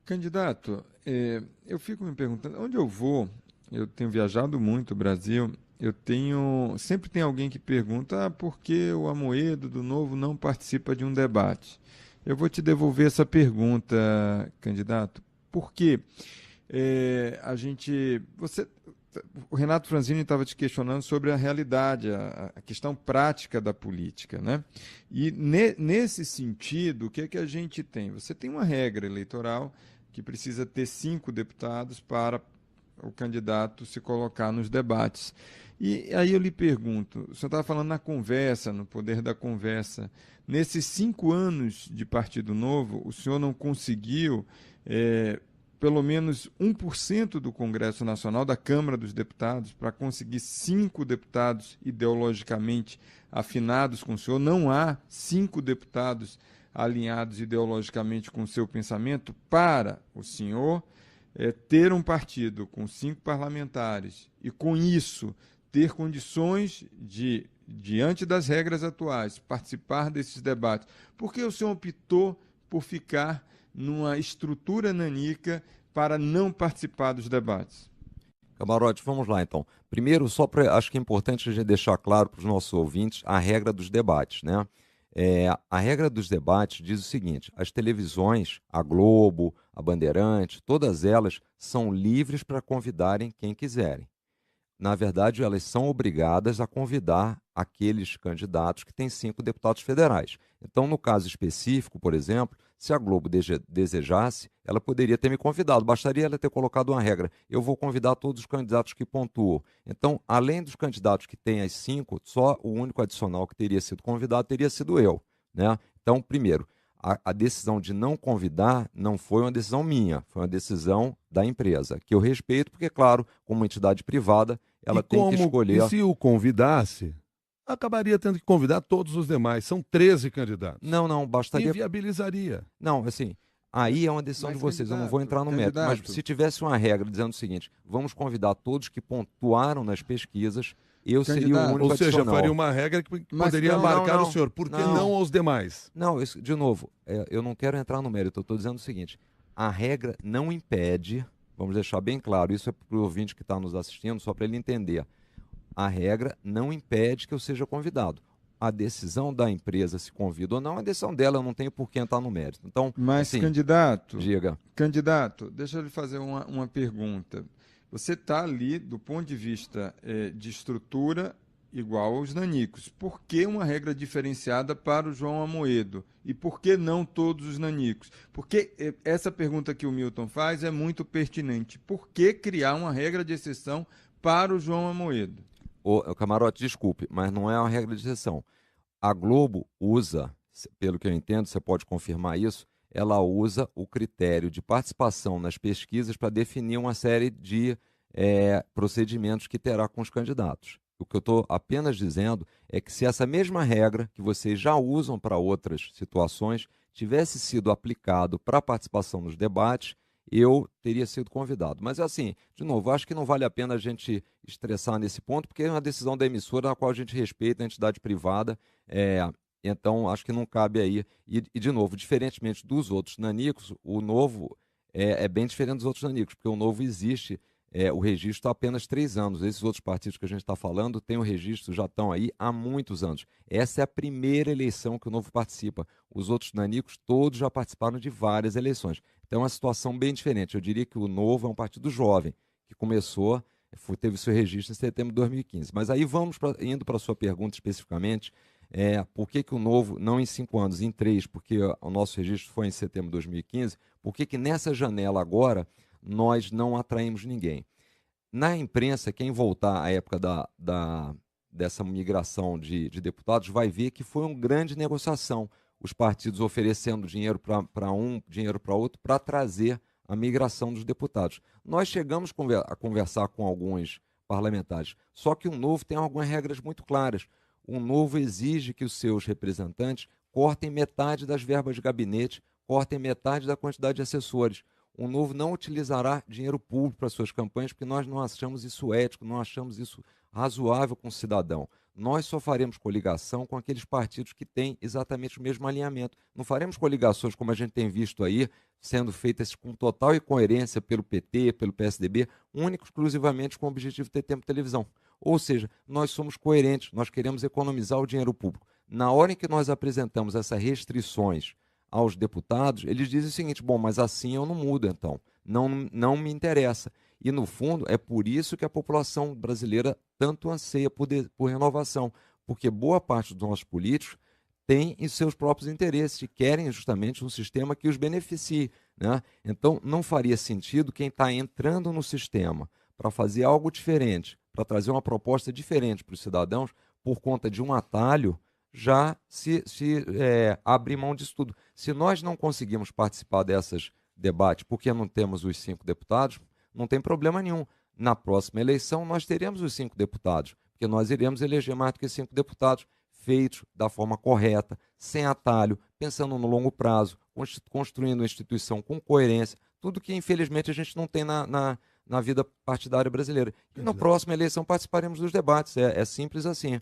Candidato, eu fico me perguntando, onde eu vou, eu tenho viajado muito o Brasil, sempre tem alguém que pergunta, por que o Amoedo do Novo não participa de um debate? Eu vou te devolver essa pergunta, candidato. Por quê? A gente, o Renato Franzini estava te questionando sobre a realidade, a questão prática da política, né? E nesse sentido, o que é que a gente tem? Você tem uma regra eleitoral que precisa ter 5 deputados para o candidato se colocar nos debates. E aí eu lhe pergunto, o senhor estava falando na conversa, no poder da conversa. Nesses 5 anos de Partido Novo, o senhor não conseguiu pelo menos 1% do Congresso Nacional, da Câmara dos Deputados, para conseguir 5 deputados ideologicamente afinados com o senhor. Não há 5 deputados alinhados ideologicamente com o seu pensamento para o senhor ter um partido com 5 parlamentares e, com isso, ter condições de, diante das regras atuais, participar desses debates. Por que o senhor optou por ficar numa estrutura nanica para não participar dos debates? Camarote, vamos lá então. Primeiro, acho que é importante a gente deixar claro para os nossos ouvintes a regra dos debates, né? A regra dos debates diz o seguinte: as televisões, a Globo, a Bandeirante, todas elas são livres para convidarem quem quiserem. Na verdade, elas são obrigadas a convidar aqueles candidatos que têm 5 deputados federais. Então, no caso específico, por exemplo, se a Globo desejasse, ela poderia ter me convidado. Bastaria ela ter colocado uma regra: eu vou convidar todos os candidatos que pontuam. Então, além dos candidatos que têm as 5, só o único adicional que teria sido convidado teria sido eu, né? Então, primeiro, a decisão de não convidar não foi uma decisão minha, foi uma decisão da empresa, que eu respeito, porque, claro, como entidade privada, ela tem que E escolher. se o convidasse, acabaria tendo que convidar todos os demais. São 13 candidatos. Não, não, bastaria. Inviabilizaria. Não, assim, aí é uma decisão de Mas, vocês, eu não vou candidato, entrar no mérito. Mas candidato, se tivesse uma regra dizendo o seguinte: vamos convidar todos que pontuaram nas pesquisas, eu seria o candidato, Ou único seja, faria adicional. uma regra que mas poderia Não, não, marcar o não. senhor. Por que Não. não aos demais? Não, de novo, eu não quero entrar no mérito, eu estou dizendo o seguinte: a regra não impede, vamos deixar bem claro, isso é para o ouvinte que está nos assistindo, só para ele entender. A regra não impede que eu seja convidado. A decisão da empresa se convida ou não, é decisão dela, eu não tenho por que entrar no mérito. Então, mas assim, candidato, diga. candidato, deixa eu lhe fazer uma pergunta. Você está ali, do ponto de vista de estrutura, igual aos nanicos. Por que uma regra diferenciada para o João Amoedo? E por que não todos os nanicos? Porque essa pergunta que o Milton faz é muito pertinente. Por que criar uma regra de exceção para o João Amoedo? Ô, Camarote, desculpe, mas não é uma regra de exceção. A Globo usa, pelo que eu entendo, você pode confirmar isso, ela usa o critério de participação nas pesquisas para definir uma série de procedimentos que terá com os candidatos. O que eu estou apenas dizendo é que se essa mesma regra que vocês já usam para outras situações tivesse sido aplicado para a participação nos debates, eu teria sido convidado. Mas assim, de novo, acho que não vale a pena a gente estressar nesse ponto, porque é uma decisão da emissora na qual a gente respeita a entidade privada. é, então, acho que não cabe aí. De novo, diferentemente dos outros nanicos, o novo é bem diferente dos outros nanicos, porque o novo existe, o registro há apenas 3 anos. Esses outros partidos que a gente está falando têm o registro, já estão aí há muitos anos. Essa é a primeira eleição que o novo participa. Os outros nanicos todos já participaram de várias eleições. Então, é uma situação bem diferente. Eu diria que o novo é um partido jovem, que começou, teve seu registro em setembro de 2015. Mas aí indo para a sua pergunta especificamente, por que, que o novo, não em 5 anos, em 3, porque o nosso registro foi em setembro de 2015, por que, que nessa janela agora nós não atraímos ninguém? Na imprensa, quem voltar à época dessa migração de deputados vai ver que foi uma grande negociação. Os partidos oferecendo dinheiro para um, dinheiro para outro, para trazer a migração dos deputados. Nós chegamos a conversar com alguns parlamentares, só que o novo tem algumas regras muito claras. O novo exige que os seus representantes cortem metade das verbas de gabinete, cortem metade da quantidade de assessores. O Novo não utilizará dinheiro público para suas campanhas, porque nós não achamos isso ético, não achamos isso razoável com o cidadão. nós só faremos coligação com aqueles partidos que têm exatamente o mesmo alinhamento. Não faremos coligações como a gente tem visto aí, sendo feitas com total incoerência pelo PT, pelo PSDB, único exclusivamente com o objetivo de ter tempo de televisão. Ou seja, nós somos coerentes, nós queremos economizar o dinheiro público. Na hora em que nós apresentamos essas restrições aos deputados, eles dizem o seguinte: bom, mas assim eu não mudo, então. Não me interessa. E, no fundo, é por isso que a população brasileira tanto anseia por renovação, porque boa parte dos nossos políticos tem em seus próprios interesses e querem justamente um sistema que os beneficie, né? Então, não faria sentido quem está entrando no sistema para fazer algo diferente, para trazer uma proposta diferente para os cidadãos, por conta de um atalho, já abrir mão disso tudo. Se nós não conseguimos participar desses debates porque não temos os 5 deputados, não tem problema nenhum. Na próxima eleição, nós teremos os 5 deputados, porque nós iremos eleger mais do que 5 deputados, feitos da forma correta, sem atalho, pensando no longo prazo, construindo uma instituição com coerência, tudo que, infelizmente, a gente não tem na vida partidária brasileira. E na próxima eleição participaremos dos debates, é simples assim.